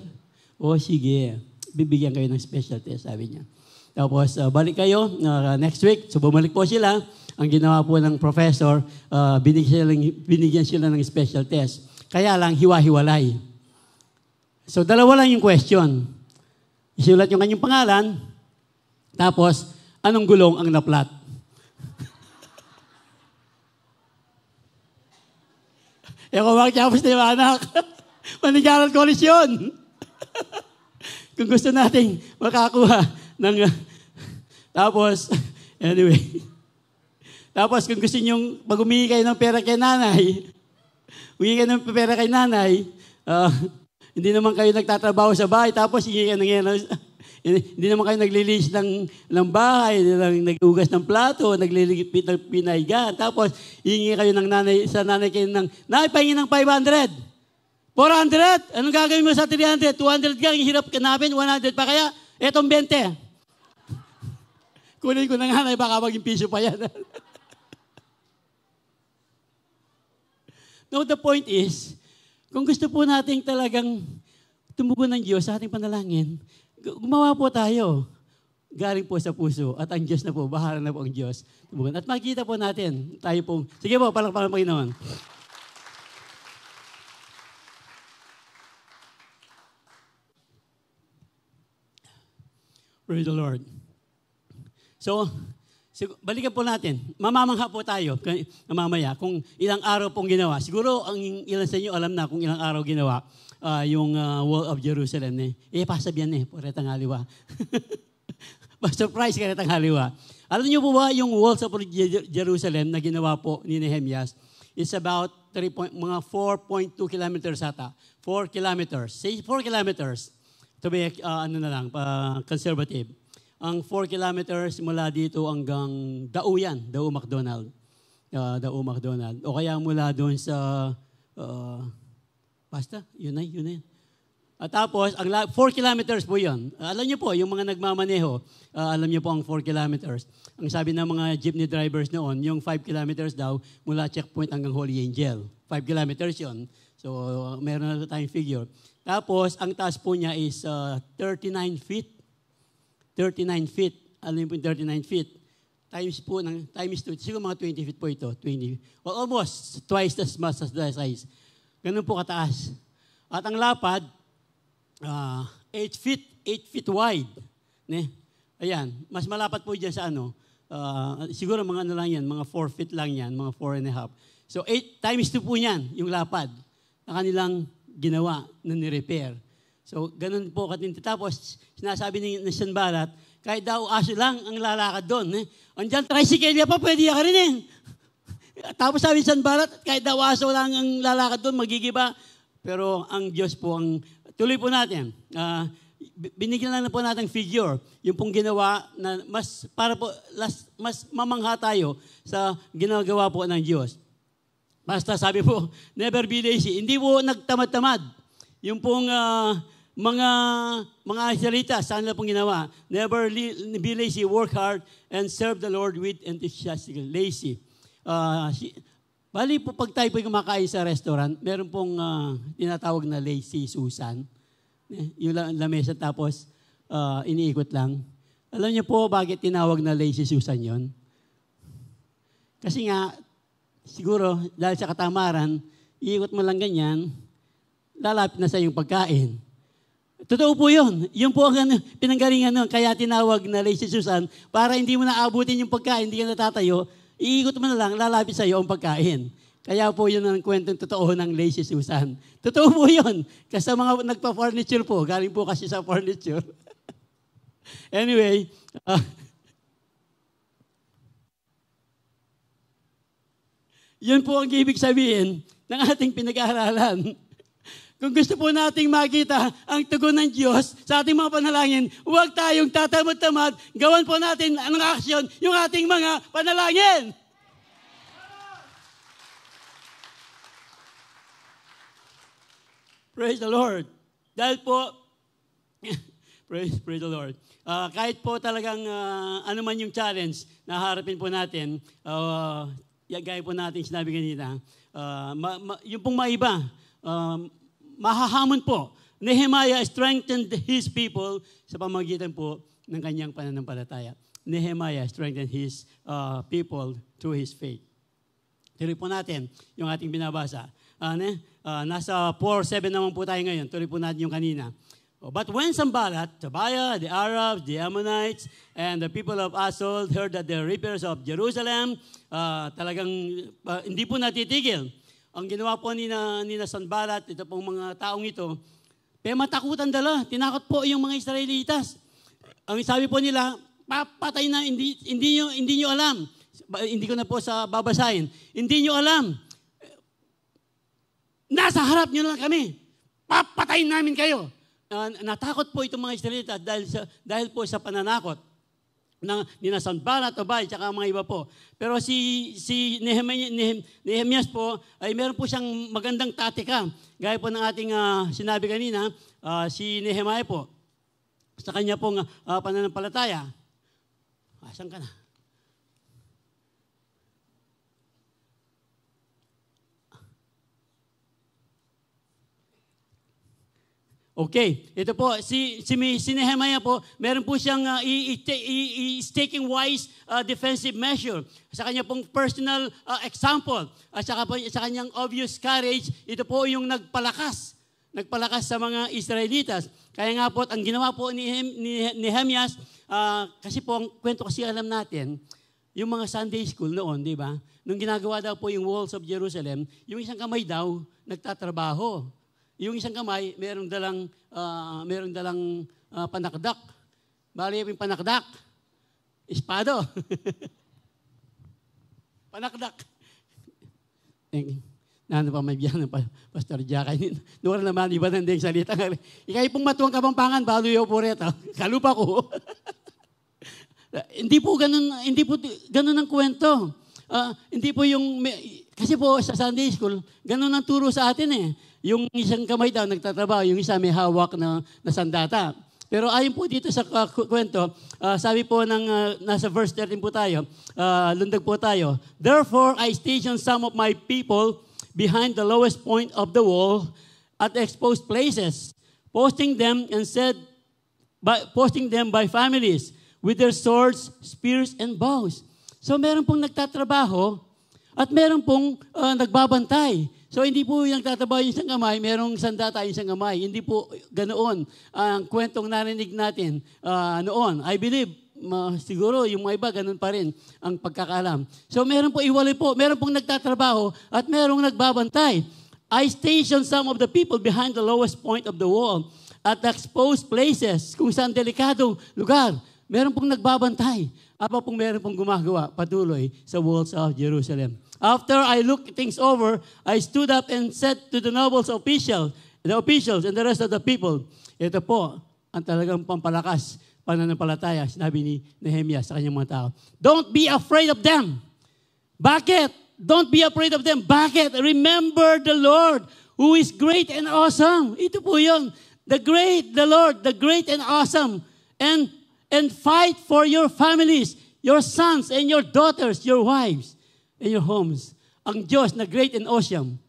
O sige, bibigyan kayo ng special test, sabi niya. Tapos, balik kayo next week. So, bumalik po sila. Ang ginawa po ng professor, binigyan sila ng special test. Kaya lang, hiwa-hiwalay. So, dalawa lang yung question. Isulat yung kanyang pangalan, tapos, anong gulong ang naplat? Kung magkapos na yung anak, manigaral koalisyon. Kung gusto nating makakuha ng... Tapos, anyway. Tapos, kung gusto nyong mag-umingi kayo ng pera kay nanay, humingi kayo ng pera kay nanay, hindi naman kayo nagtatrabaho sa bahay, tapos hindi naman kayo naglilinis ng bahay, nag-ugas ng plato, nagliligpit ng pinaygan, tapos hihingi kayo sa nanay kayo ng, nay, pahingi ng 500, 400, anong gagawin mo sa 300, 200 ka, hirap kanapin, 100 pa kaya, etong 20. Kunin ko na nga, baka maging piso pa yan. No, the point is, kung gusto po natin talagang tumugon ng Diyos sa ating panalangin, gumawa po tayo. galing po sa puso at ang Diyos na po, bahala na po ang Diyos. At makikita po natin, tayo pong, sige po, palakpakan po Panginoon. Praise the Lord. So, balikan po natin. Mamamangha po tayo mamaya kung ilang araw pong ginawa. Siguro, ang ilan sa inyo alam na kung ilang araw ginawa yung Wall of Jerusalem. Pasabihan puretang haliwa. Surprise ka retang haliwa. Alam niyo po ba yung walls of Jerusalem na ginawa po ni Nehemias is about mga 4.2 kilometers ata. 4 kilometers. Say 4 kilometers. To be, conservative. Ang 4 kilometers mula dito hanggang Dao yan, Dao McDonald. Dao McDonald. O kaya mula doon sa, basta, yun na yun. At tapos, ang 4 kilometers po yun. Alam niyo po, yung mga nagmamaneho, alam niyo po ang 4 kilometers. Ang sabi ng mga jeepney drivers noon, yung 5 kilometers daw, mula checkpoint hanggang Holy Angel. 5 kilometers yun. So, meron na tayong figure. Tapos, ang taas po niya is 39 feet. 39 feet. Alam niyo po yung 39 feet. Times 2. Siguro mga 20 feet po ito. 20. Well, almost twice as much as the size. Ganun po kataas. At ang lapad, 8 feet wide. Ayan. Mas malapad po dyan sa siguro mga lang yan, mga 4 feet lang yan, mga 4.5. So, 8 times 2 po yan, yung lapad na kanilang ginawa na ni-repair. So, ganun po katinti. Tapos, sinasabi ni Sanballat, kahit daw aso lang ang lalakad doon. Andyan, tricycle pa, pwede ka rin Tapos sabi ni Sanballat, kahit daw aso lang ang lalakad doon, magigiba. Pero ang Diyos po, tuloy po natin. Binigyan lang po natin figure. Yung pong ginawa na mas mamangha tayo sa ginagawa po ng Diyos. Basta sabi po, never be lazy. Hindi po nagtamad-tamad. Yung pong mga salita, saan na pong ginawa? Never be lazy, work hard, and serve the Lord with enthusiastic. Lazy. Bali po, pag tayo po kumakain sa restaurant, meron pong tinatawag na lazy Susan. Yung lamesa tapos iniikot lang. Alam niyo po bakit tinawag na lazy Susan yon? Kasi nga, siguro, dahil sa katamaran, iikot mo lang ganyan, lalapit na sa iyong pagkain. Totoo po yun. Yun po ang pinanggalingan nun. Kaya tinawag na lazy Susan, para hindi mo naabutin yung pagkain, hindi ka natatayo, iikot mo na lang, lalapit sa iyo ang pagkain. Kaya po yun ang kwentong totoo ng lazy Susan. Totoo po yun. Kasi sa mga nagpa-furniture po, galing po kasi sa furniture. Anyway, yun po ang ibig sabihin ng ating pinag-aaralan. Kung gusto po nating makita ang tugon ng Diyos sa ating mga panalangin, huwag tayong tatamad-tamad, gawan po natin ang aksyon yung ating mga panalangin. Praise the Lord. Dahil po, praise the Lord. Kahit po talagang ano man yung challenge na harapin po natin, gaya po natin sinabi kanina, yung pong maiba, mahahamon po. Nehemiah strengthened his people sa pamamagitan po ng kanyang pananampalataya. Nehemiah strengthened his people through his faith. Tuloy po natin yung ating binabasa. Nasa 4:7 naman po tayo ngayon. Tuloy po natin yung kanina. But when Sanballat, Tobiah, the Arabs, the Ammonites, and the people of Asdod heard that the repairs of Jerusalem, talagang hindi po natitigil. Ang ginawa po ni Sanballat, ito pong mga taong ito, matakutan dala. Tinakot po yung mga Israelitas. Ang sabi po nila, papatay na, hindi nyo alam. Hindi ko na po babasahin. Hindi nyo alam. Nasa harap nyo lang kami. Papatayin namin kayo. Natakot po itong mga Israelitas dahil po sa pananakot ni Sanballat, Tobiah, at mga iba po. Pero si Nehemias po, ay meron po siyang magandang taktika. Gaya po ng ating sinabi kanina, si Nehemiah po, sa kanya pong pananampalataya. Asan ka na? Okay, ito po, si Nehemiah po, meron po siyang is taking wise defensive measure. Sa kanya pong personal example, at saka po, sa kanyang obvious courage, ito po yung nagpalakas sa mga Israelitas. Kaya nga po, ang ginawa po ni Nehemiah, kasi po, ang kwento kasi alam natin, yung mga Sunday school noon, di ba? Nung ginagawa daw po yung walls of Jerusalem, yung isang kamay daw, nagtatrabaho. Yung isang kamay, merong dalang panakdak. Bali yung panakdak, espado. Panakdak. Nano pa may biyan ng Pastor Jack. Doon naman, iba na din salita. Ikay pong matuwang Kapampangan, balo yung po rito. Kalupa ko. Hindi po ganun ang kwento. Hindi po yung, kasi po sa Sunday School, ganun ang turo sa atin eh. Yung isang kamay daw nagtatrabaho, yung isa may hawak na sandata. Pero ayon po dito sa kwento, sabi po nasa verse 13 po tayo, lundag po tayo, "Therefore I stationed some of my people behind the lowest point of the wall at exposed places, posting them by families with their swords, spears, and bows." So meron pong nagtatrabaho at meron pong nagbabantay. So hindi po yung nagtatrabaho yung isang kamay, merong sandata yung isang kamay. Hindi po ganoon ang kwentong narinig natin noon. I believe, siguro yung mga iba, ganun pa rin ang pagkakalam. So meron po iwalay po, meron pong nagtatrabaho at merong nagbabantay. "I stationed some of the people behind the lowest point of the wall at exposed places," kung saan delikadong lugar. Meron pong nagbabantay. Apa pong meron pong gumagawa patuloy sa walls of Jerusalem. "After I looked things over, I stood up and said to the nobles officials and the rest of the people," ito po ang talagang pampalakas, pananampalataya, sinabi ni Nehemiah sa kanyang mga tao, "Don't be afraid of them." Bakit? Don't be afraid of them. Bakit? Remember the Lord who is great and awesome. Ito po yun. The Lord, the great and awesome. And fight for your families, your sons and your daughters, your wives, and your homes. Ang Diyos na great and awesome.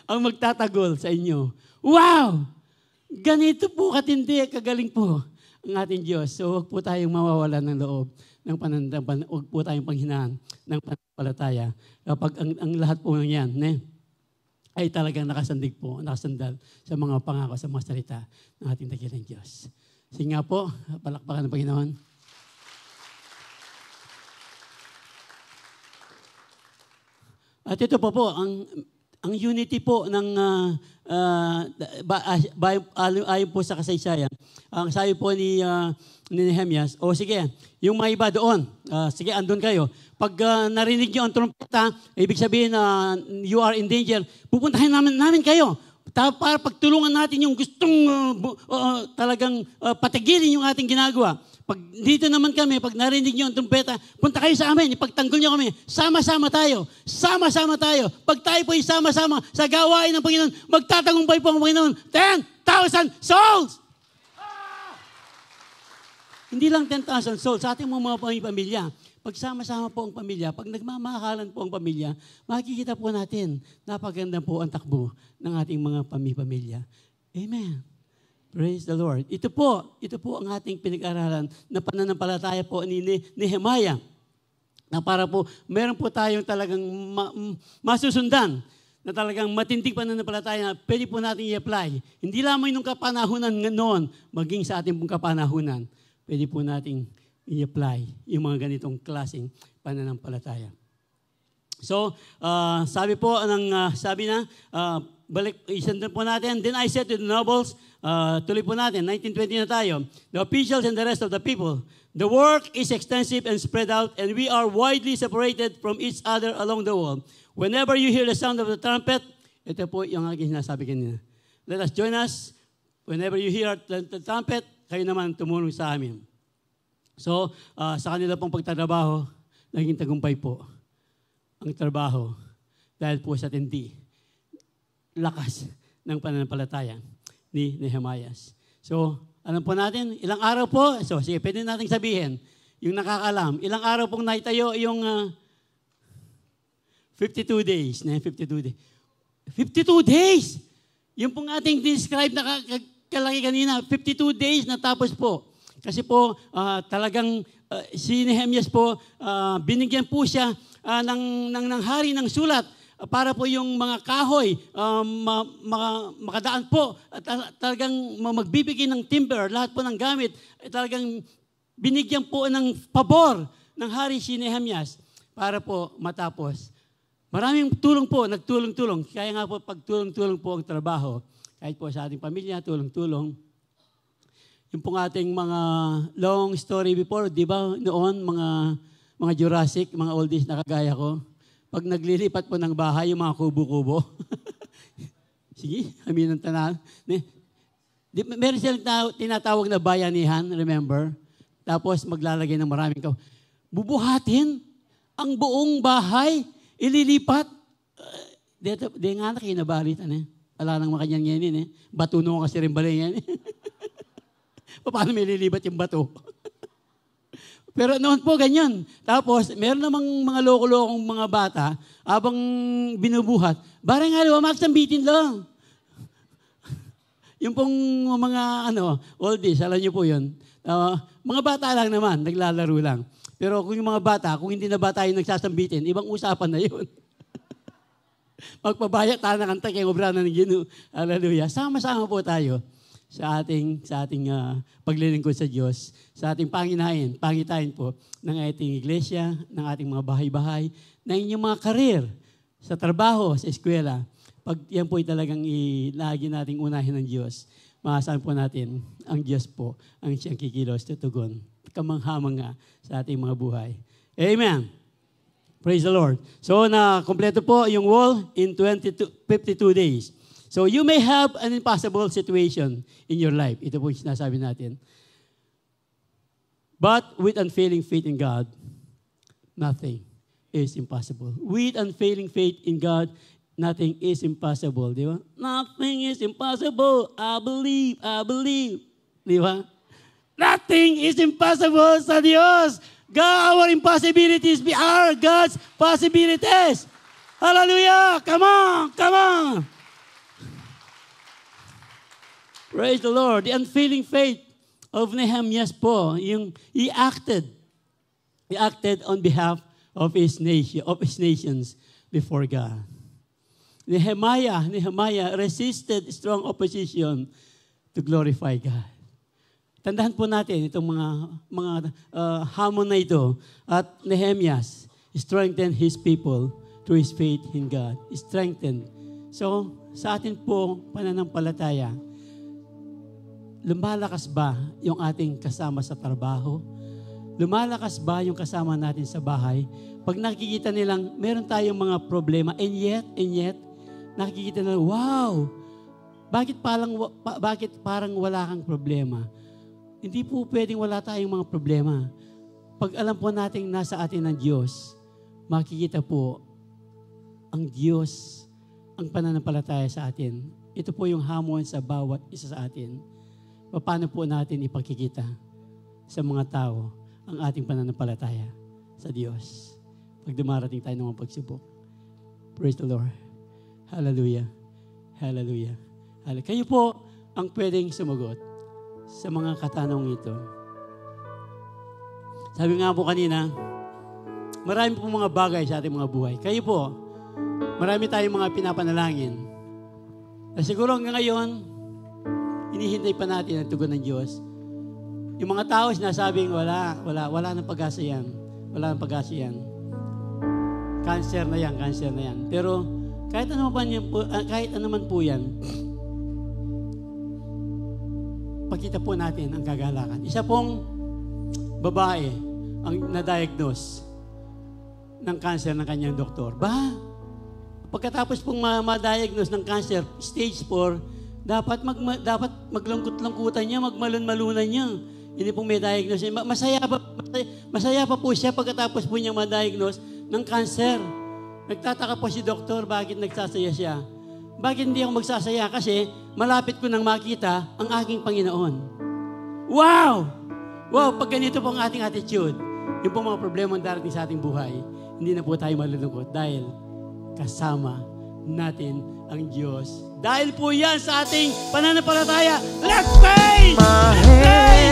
Ang magtatagol sa inyo. Wow! Ganito po katindi, kagaling po ang ating Diyos. So huwag po tayong mawawalan ng loob ng pananampalataya, huwag po tayong panghinaan ng pananampalataya. Kapag ang lahat po ng yan, ay talagang nakasandal sa mga pangako, sa mga salita ng ating dakilang Diyos. Sige nga po, palakpakan ng Panginoon. At ito po, ang unity po ng ayon po sa kasaysayan. Ang sabi po ni Nehemiah, sige, yung mga iba doon, sige, andun kayo. Pag narinig nyo ang trumpeta, ibig sabihin na you are in danger, pupuntahin namin kayo. Para pagtulungan natin yung gustong talagang patigilin yung ating ginagawa. Pag dito naman kami, pag narinig nyo ang trumpeta, punta kayo sa amin, ipagtanggol nyo kami. Sama-sama tayo. Sama-sama tayo. Pag tayo po sama-sama sa gawain ng Panginoon, magtatagumpay po ang Panginoon. 10,000 souls! Hindi lang 10,000 souls, sa ating mga pamilya. Pag sama-sama po ang pamilya, pag nagmamahalan po ang pamilya, makikita po natin, napaganda po ang takbo ng ating mga pamilya. Amen. Praise the Lord. Ito po ang ating pinag-aralan na pananampalataya po ni Nehemiah. Na para po, meron po tayong talagang masusundan na talagang matinding pananampalataya na pwede po natin i-apply. Hindi lamang nung kapanahunan noon, maging sa ating pong kapanahunan, pwede po nating i-apply yung mga ganitong klaseng pananampalataya. So, sabi na, isandan po natin, "Then I said to the nobles," tuloy po natin, 1920 na tayo, "the officials and the rest of the people, the work is extensive and spread out, and we are widely separated from each other along the wall. Whenever you hear the sound of the trumpet," ito po yung aking sinasabi kanina, "let us join us. Whenever you hear the trumpet, kayo naman tumulong sa amin." So, sa kanila pong pagtatrabaho, naging tagumpay po ang trabaho dahil po sa tindi, lakas ng pananampalataya ni Nehemiah. So, alam po natin, ilang araw po, so sige, pwede natin sabihin, yung nakakalam, ilang araw pong naitayo yung 52 days. 52 days. Yung pong ating describe na kalaki kanina, 52 days natapos po. Kasi po, talagang si Nehemias po, binigyan po siya ng hari ng sulat para po yung mga kahoy makadaan po. Talagang magbibigay ng timber, lahat po ng gamit. Talagang binigyan po ng pabor ng hari si Nehemias para po matapos. Maraming tulong po, nagtulong-tulong. Kaya nga po, pagtulong-tulong po ang trabaho. Kahit po sa ating pamilya, tulong-tulong. Yung pong ating mga long story before, di ba noon, mga Jurassic, mga oldies na kagaya ko, pag naglilipat po ng bahay, yung mga kubo-kubo. Sige, amin ang tanan. Meron silang tinatawag na bayanihan, remember? Tapos maglalagay ng maraming bubuhatin ang buong bahay, ililipat. Di nga na kinabalitan eh. Wala nang makanyan ngayon eh. Bato nung kasi rin balay yan eh. Paano may lilipat yung bato? Pero noon po ganyan. Tapos, meron namang mga loko-lokong mga bata, habang binubuhat, barang nga magsambitin lang. Yung pong mga oldies, alam niyo po yun. Mga bata lang naman, naglalaro lang. Pero kung yung mga bata, kung hindi na bata yung nagsasambitin, ibang usapan na yun. Magpabaya tayo ng kanta kay obra na ng Ginoo. Hallelujah. Sama-sama po tayo sa ating paglilingkod sa Diyos, sa ating pangitain po ng ating iglesia, ng ating mga bahay-bahay, ng inyong mga karir, sa trabaho, sa eskwela. Pag yan po ay talagang lagi nating unahin ng Diyos, maasahan po natin ang Diyos po ang siyang kikilos, tutugon, kamangha-mangha sa ating mga buhay. Amen. Praise the Lord. So, na-kompleto po yung wall in 52 days. So, you may have an impossible situation in your life. Ito po yung sinasabi natin. But with unfailing faith in God, nothing is impossible. With unfailing faith in God, nothing is impossible. Di ba? Nothing is impossible. I believe. Di ba? Nothing is impossible sa Diyos. God, our impossibilities are God's possibilities. Hallelujah! Come on! Praise the Lord. The unfailing faith of Nehemias po, he acted on behalf of his nations before God. Nehemiah resisted strong opposition to glorify God. Tandaan po natin itong mga hamon na ito. At Nehemias strengthened his people through his faith in God. Strengthened. So, sa atin po, pananampalataya, lumalakas ba yung ating kasama sa trabaho? Lumalakas ba yung kasama natin sa bahay? Pag nakikita nilang meron tayong mga problema, and yet, nakikita nila, wow! Bakit parang wala kang problema? Hindi po pwedeng wala tayong mga problema. Pag alam po natin nasa atin ang Diyos, makikita po ang Diyos, ang pananampalataya sa atin. Ito po yung hamon sa bawat isa sa atin. Paano po natin ipakikita sa mga tao ang ating pananampalataya sa Diyos pag dumarating tayo ng mga pagsubok. Praise the Lord. Hallelujah. Hallelujah. Kayo po ang pwedeng sumagot sa mga katanong ito. Sabi nga po kanina, marami po mga bagay sa ating mga buhay. Kayo po, marami tayong mga pinapanalangin. Na siguro hanggang ngayon, hinihintay pa natin ang tugon ng Diyos. Yung mga tao sinasabing wala nang pag-asa yan. Wala nang pag-asa yan. Cancer na yan. Pero kahit ano man po yan, pagkita po natin ang kagalakan. Isa pong babae ang na-diagnose ng cancer ng kanyang doktor. Pagkatapos pong ma-diagnose ng cancer, stage 4, dapat maglungkot-lungkutan niya, magmalun-malunan niya. Hindi pong may diagnose. Masaya pa po siya pagkatapos po niyang ma-diagnose ng cancer. Nagtataka po si doktor, bakit nagsasaya siya? Bakit hindi ako magsasaya? Kasi malapit ko nang makita ang aking Panginoon. Wow! Wow, pag ganito po ang ating attitude, yung po mga problema ang darating sa ating buhay, hindi na po tayo malulungkot dahil kasama natin ang Diyos. Dahil po yan sa ating pananampalataya. Let's pray! Let's pray!